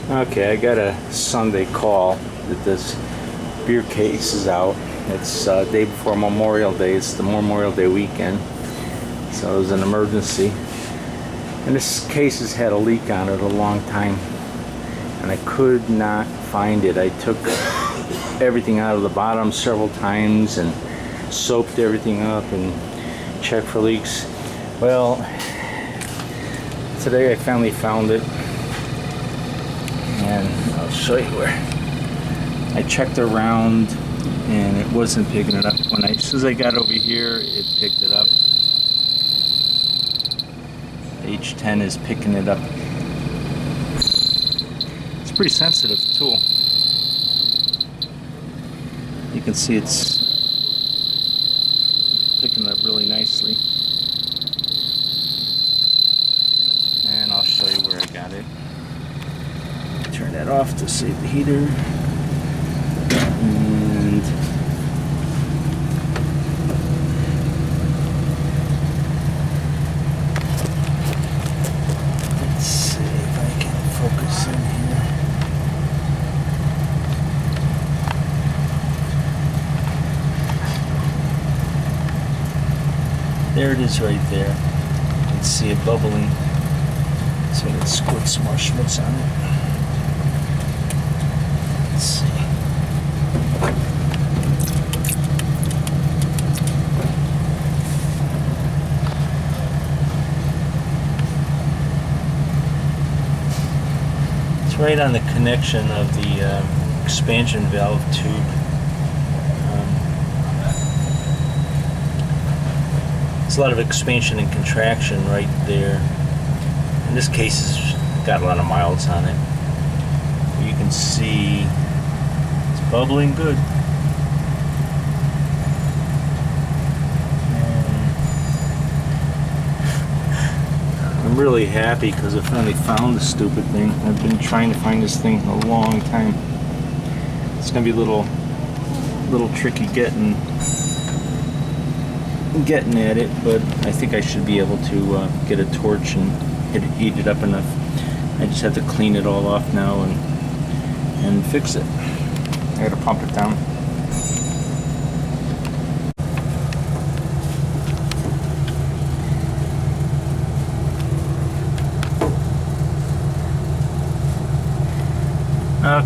Okay, I got a Sunday call that this beer case is out. It's day before Memorial Day. It's the Memorial Day weekend. So it was an emergency. And this case has had a leak on it a long time. And I could not find it. I took everything out of the bottom several times and soaped everything up and checked for leaks. Well, today I finally found it. And I'll show you where. I checked around and it wasn't picking it up. As soon as I got over here, it picked it up. H10 is picking it up. It's a pretty sensitive tool. You can see it's picking it up really nicely. And I'll show you where I got it. Turn that off to save the heater. And let's see if I can focus in here. There it is right there. You can see it bubbling. So let's squirt some more schmutz on it. Let's see. It's right on the connection of the expansion valve tube. There's a lot of expansion and contraction right there. In this case, it's got a lot of miles on it. You can see it's bubbling good. I'm really happy because I finally found the stupid thing. I've been trying to find this thing a long time. It's gonna be a little tricky getting at it, but I think I should be able to get a torch and heat it up enough. I just have to clean it all off now and fix it. I gotta pump it down.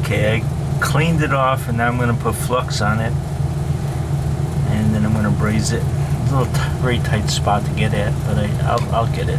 Okay, I cleaned it off and now I'm gonna put flux on it and then I'm gonna braze it. It's a little very tight spot to get at, but I'll get it.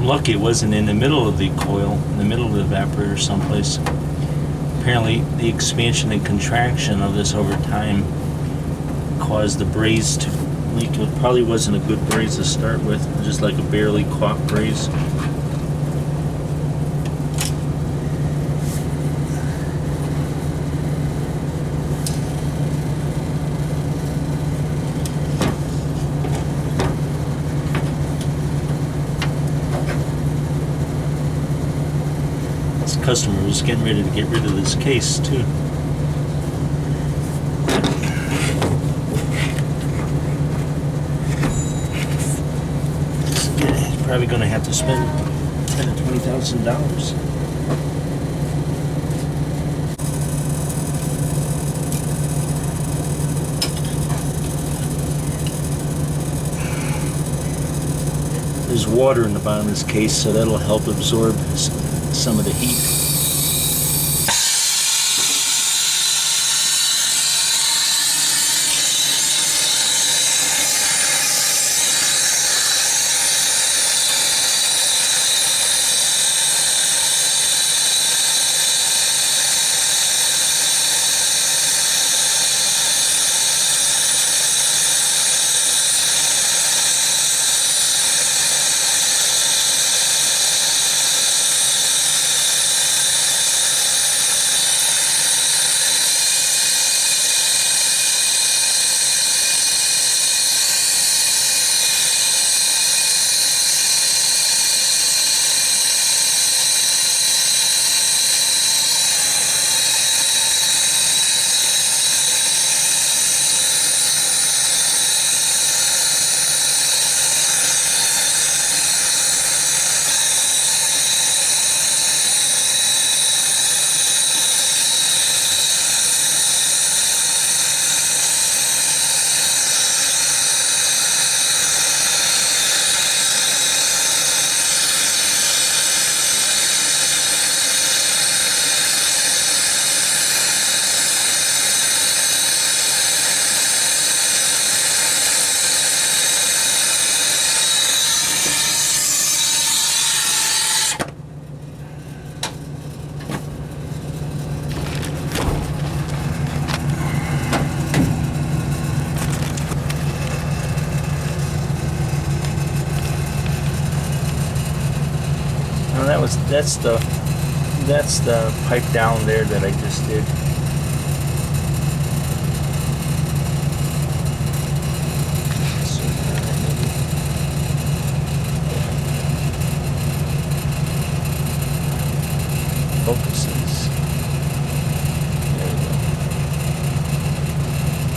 Lucky it wasn't in the middle of the coil, in the middle of the evaporator someplace. Apparently the expansion and contraction of this over time caused the braze to leak. It probably wasn't a good braze to start with, just like a barely caulked braze. Customer was getting ready to get rid of this case too. probably going to have to spend $10,000 to $20,000. There's water in the bottom of this case, so that'll help absorb some of the heat. That's the pipe down there that I just did. Focuses. There we go.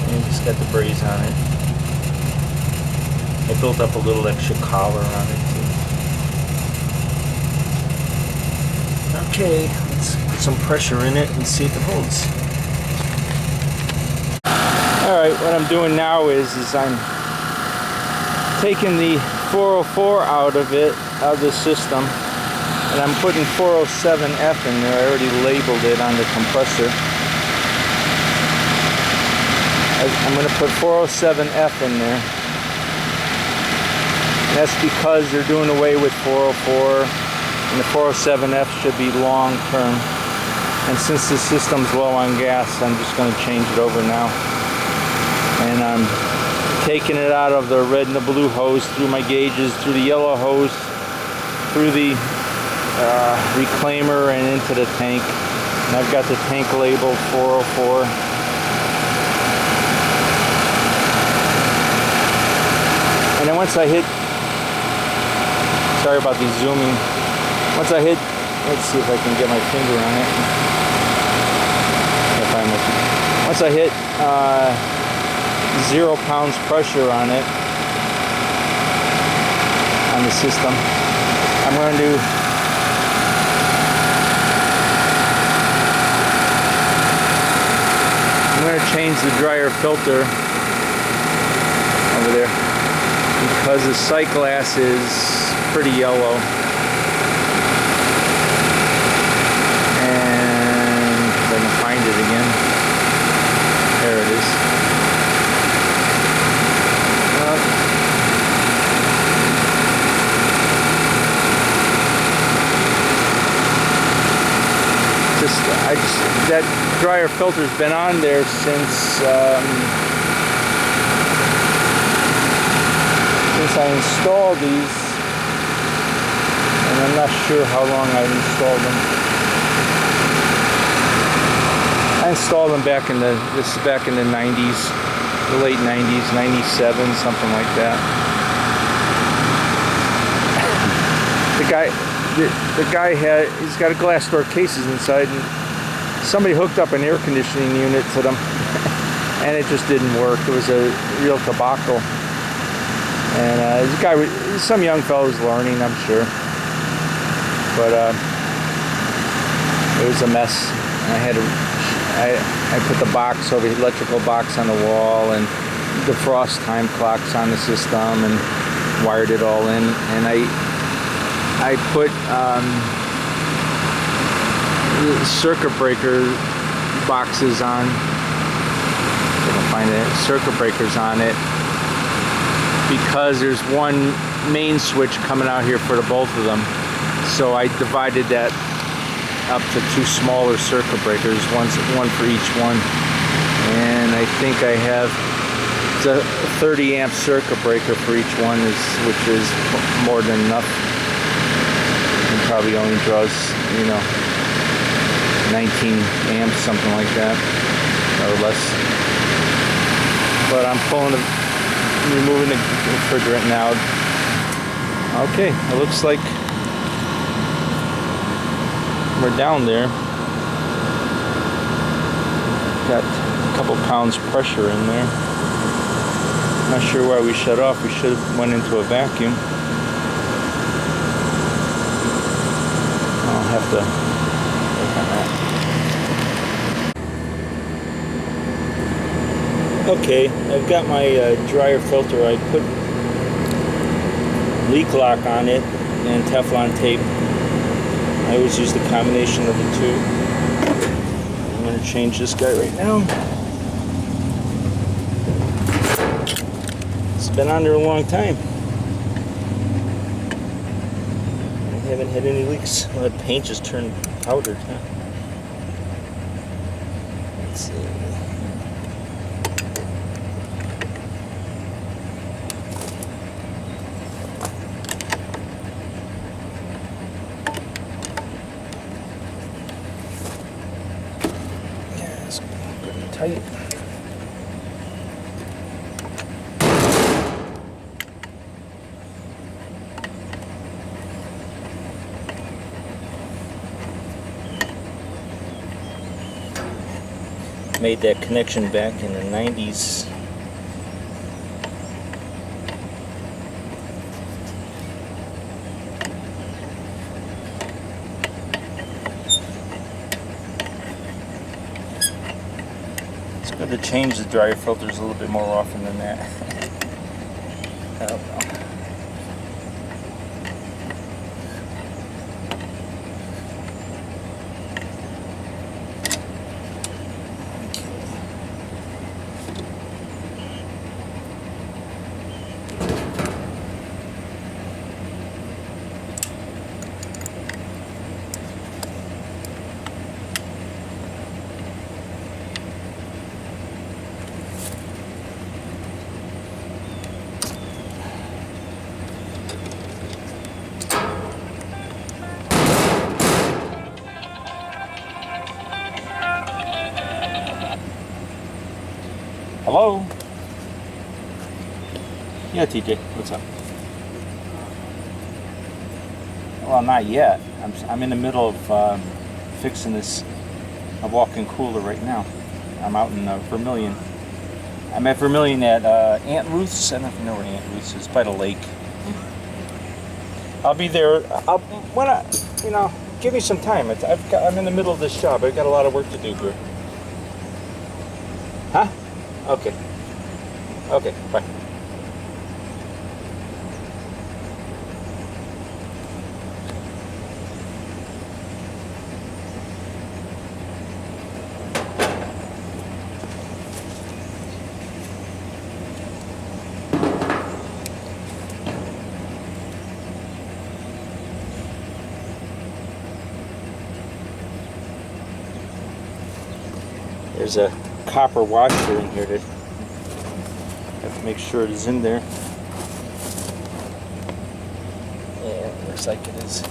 And just got the braze on it. I built up a little extra collar on it too. Okay, let's put some pressure in it and see if it holds. Alright, what I'm doing now is I'm taking the 404 out of the system, and I'm putting 407F in there. I already labeled it on the compressor. I'm going to put 407F in there. And that's because they're doing away with 404. And the 407F should be long term. And since the system's low on gas, I'm just going to change it over now. And I'm taking it out of the red and the blue hose, through my gauges, through the yellow hose, through the reclaimer and into the tank. And I've got the tank labeled 404. And then once I hit, sorry about the zooming. Once I hit, let's see if I can get my finger on it. Can't find much. Once I hit 0 pounds pressure on it, on the system, I'm going to change the dryer filter over there, because the sight glass is pretty yellow. It again. There it is. That dryer filter's been on there since I installed these, and I'm not sure how long I've installed them. I installed them back in the 90s, the late 90s, 97, something like that. The guy he's got a glass door cases inside, and somebody hooked up an air conditioning unit to them, and it just didn't work. It was a real debacle. And this guy, some young fellow's learning, I'm sure. But it was a mess. I put the box over, the electrical box on the wall, and defrost time clocks on the system, and wired it all in. And I put circuit breaker boxes on. If I can find it, circuit breakers on it, because there's one main switch coming out here for the both of them. So I divided that up to two smaller circuit breakers, one for each one. And I think I have a 30 amp circuit breaker for each one, which is more than enough. It probably only draws, 19 amps, something like that, or less. But I'm removing the refrigerant now. Okay, it looks like we're down there. Got a couple pounds pressure in there. Not sure why we shut off. We should have went into a vacuum. I'll have to work on that. Okay, I've got my dryer filter. I put leak lock on it and Teflon tape. I always use the combination of the two. I'm going to change this guy right now. It's been on there a long time. I haven't had any leaks. Well, the paint just turned powdered, huh? Let's see. Tight. Made that connection back in the 90s. To change the dryer filters a little bit more often than that. I don't know. Hello? Yeah, TJ, what's up? Well, not yet. I'm in the middle of fixing a walk-in cooler right now. I'm out in Vermilion. I'm at Vermilion at Aunt Ruth's. I don't know if you know where Aunt Ruth's is, by the lake. I'll be there. Give me some time. I'm in the middle of this job. I've got a lot of work to do here. Huh? Okay. Okay, bye. There's a copper washer in here that I have to make sure it is in there. Yeah, it looks like it is.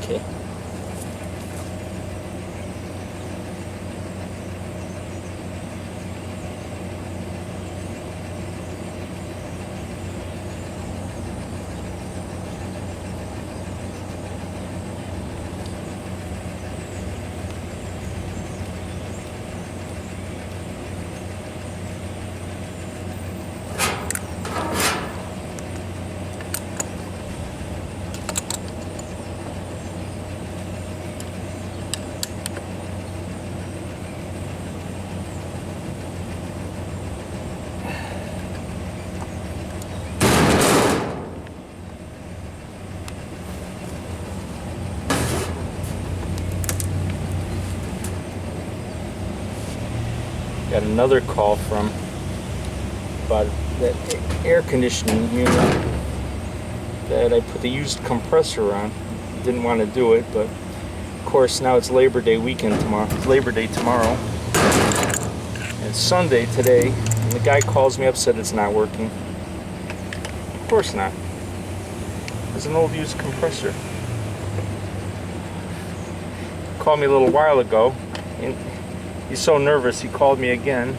Okay. another call from about that air conditioning unit that I put the used compressor on. Didn't want to do it, but of course now it's Labor Day weekend tomorrow. It's Labor Day tomorrow. And it's Sunday today, and the guy calls me up, said it's not working. Of course not. It's an old used compressor. Called me a little while ago, and he's so nervous he called me again.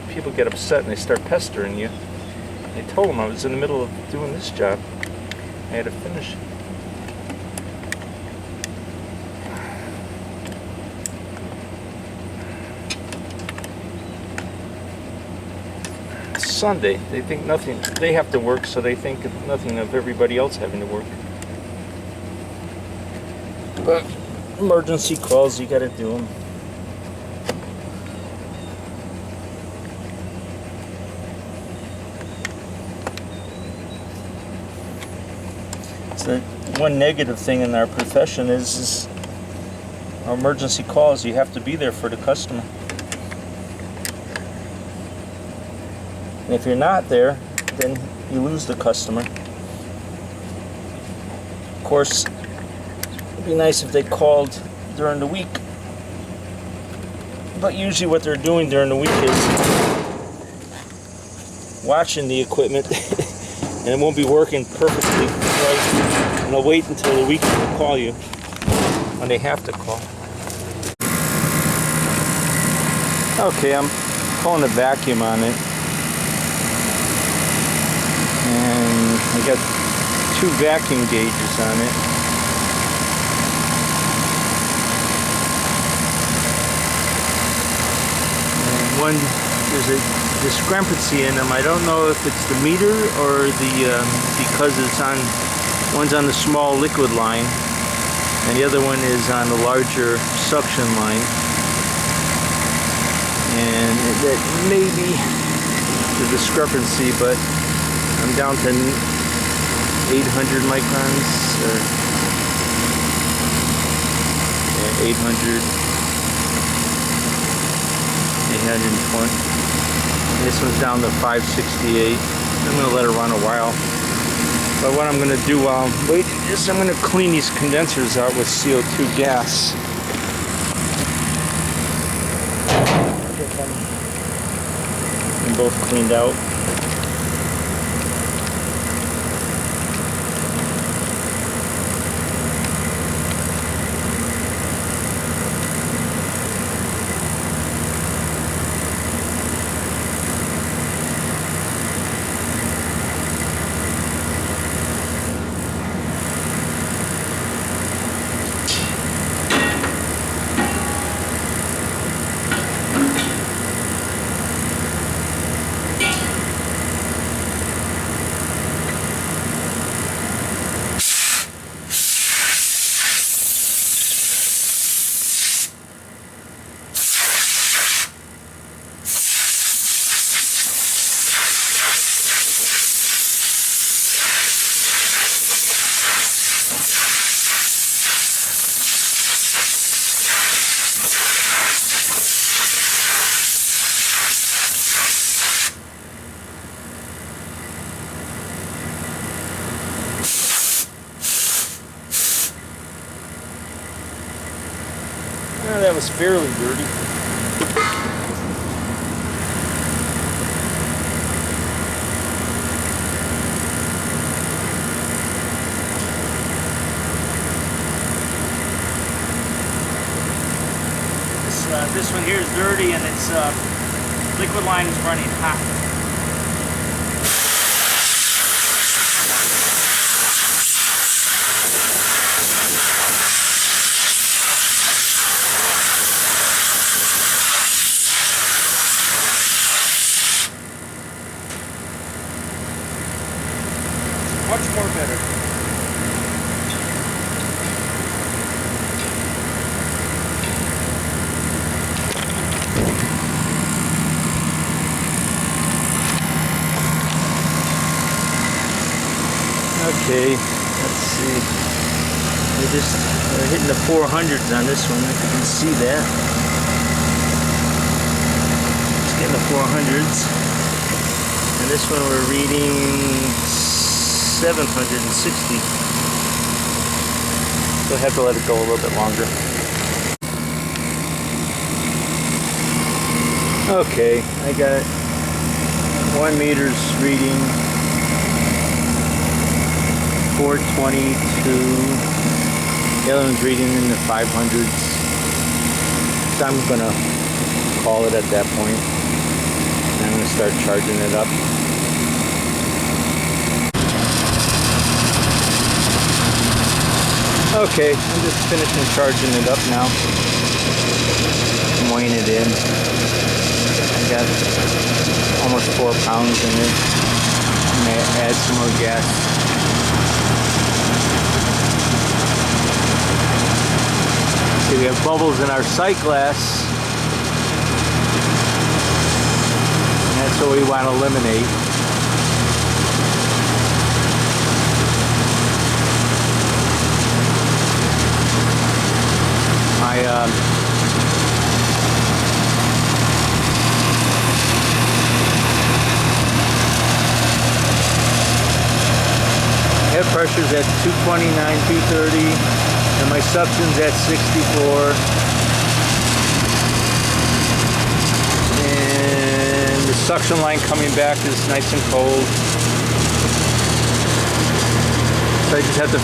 People get upset and they start pestering you. I told him I was in the middle of doing this job. I had to finish it. It's Sunday. They think nothing. They have to work, so they think nothing of everybody else having to work. But emergency calls, you gotta do them. The one negative thing in our profession is our emergency calls. You have to be there for the customer. And if you're not there, then you lose the customer. Of course, it'd be nice if they called during the week. But usually what they're doing during the week is watching the equipment and it won't be working perfectly right. And they'll wait until the weekend to call you when they have to call. Okay, I'm pulling a vacuum on it. And I got 2 vacuum gauges on it. And one, there's a discrepancy in them. I don't know if it's the meter or the because it's on. One's on the small liquid line, and the other one is on the larger suction line. And that may be the discrepancy, but I'm down to 800 microns, or yeah, 820. And this one's down to 568. I'm going to let it run a while. But what I'm going to do while I'm waiting is I'm going to clean these condensers out with CO2 gas. Get them both cleaned out. Oh, that was fairly dirty. This one here is dirty, and its liquid line is running hot. Much more better. Okay, let's see. We're just hitting the 400s on this one, if you can see that. 400s, and this one we're reading 760. So I have to let it go a little bit longer. Okay, I got 1 meter's reading 422. The other one's reading in the 500s. So I'm gonna call it at that point. And I'm gonna start charging it up. Okay, I'm just finishing charging it up now. I'm weighing it in. I got almost 4 pounds in it. I'm gonna add some more gas. Okay, we have bubbles in our sight glass. And that's what we want to eliminate. Head pressure's at 229, 230, and my suction's at 64. And the suction line coming back is nice and cold. So I just have to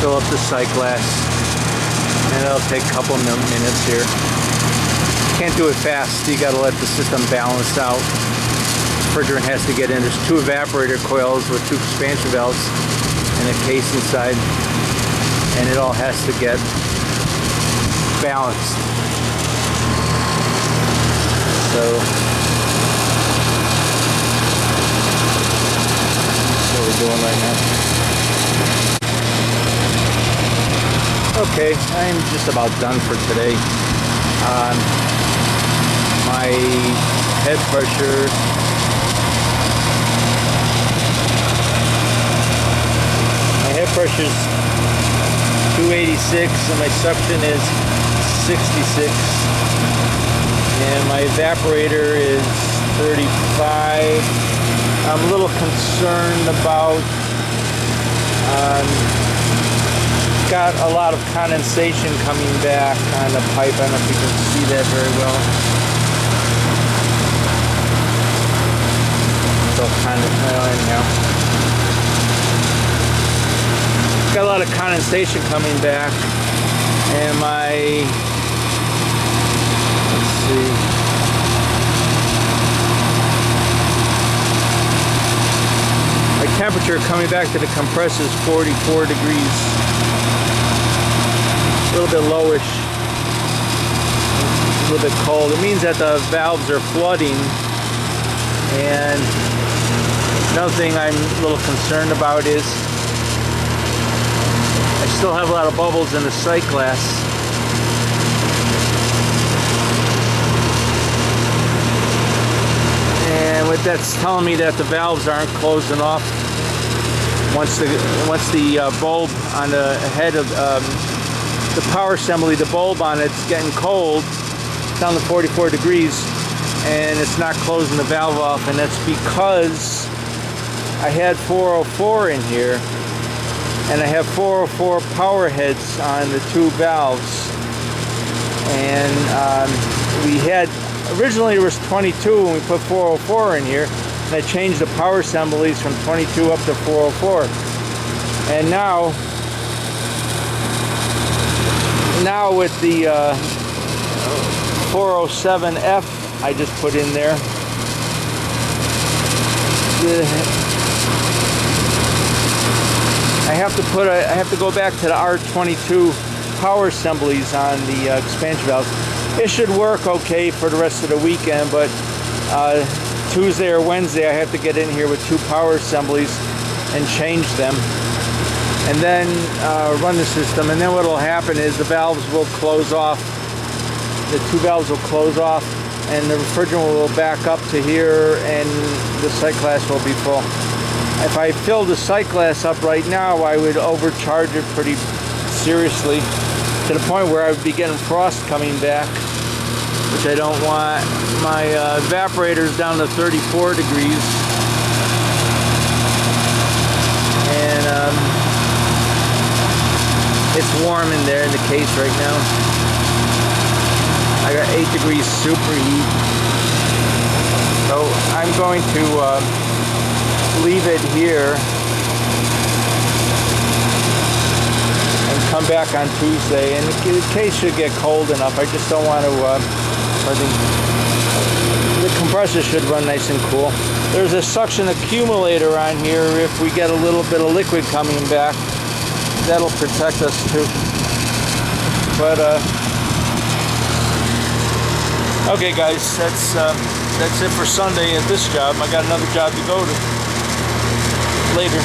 fill up the sight glass, and it'll take a couple minutes here. Can't do it fast. You gotta let the system balance out. Refrigerant has to get in. There's 2 evaporator coils with 2 expansion valves and a case inside, and it all has to get balanced. So that's what we're doing right now. Okay, I'm just about done for today. My head pressure pressure's 286 and my suction is 66, and my evaporator is 35. I'm a little concerned about got a lot of condensation coming back on the pipe. I don't know if you can see that very well. So anyhow, got a lot of condensation coming back, and my, let's see, my temperature coming back to the compressor is 44 degrees, a little bit lowish, a little bit cold. It means that the valves are flooding, and another thing I'm a little concerned about is still have a lot of bubbles in the sight glass. And what that's telling me that the valves aren't closing off. Once the bulb on the head of the power assembly, the bulb on it's getting cold, it's down to 44 degrees, and it's not closing the valve off, and that's because I had 404 in here. And I have 404 power heads on the 2 valves, and we had originally there was 22 and we put 404 in here, and I changed the power assemblies from 22 up to 404, and now with the 407F I just put in there, I have to go back to the R22 power assemblies on the expansion valves. It should work okay for the rest of the weekend, but Tuesday or Wednesday I have to get in here with 2 power assemblies and change them, and then run the system. And then what will happen is the valves will close off. The 2 valves will close off, and the refrigerant will back up to here, and the sight glass will be full. If I filled the sight glass up right now, I would overcharge it pretty seriously, to the point where I would be getting frost coming back. which I don't want. My evaporator's down to 34 degrees. And it's warm in there in the case right now. I got 8 degrees superheat. So I'm going to leave it here and come back on Tuesday. And the case should get cold enough. I just don't want to, I think the compressor should run nice and cool. There's a suction accumulator on here. If we get a little bit of liquid coming back, that'll protect us too. But okay guys, that's it for Sunday at this job. I got another job to go to later.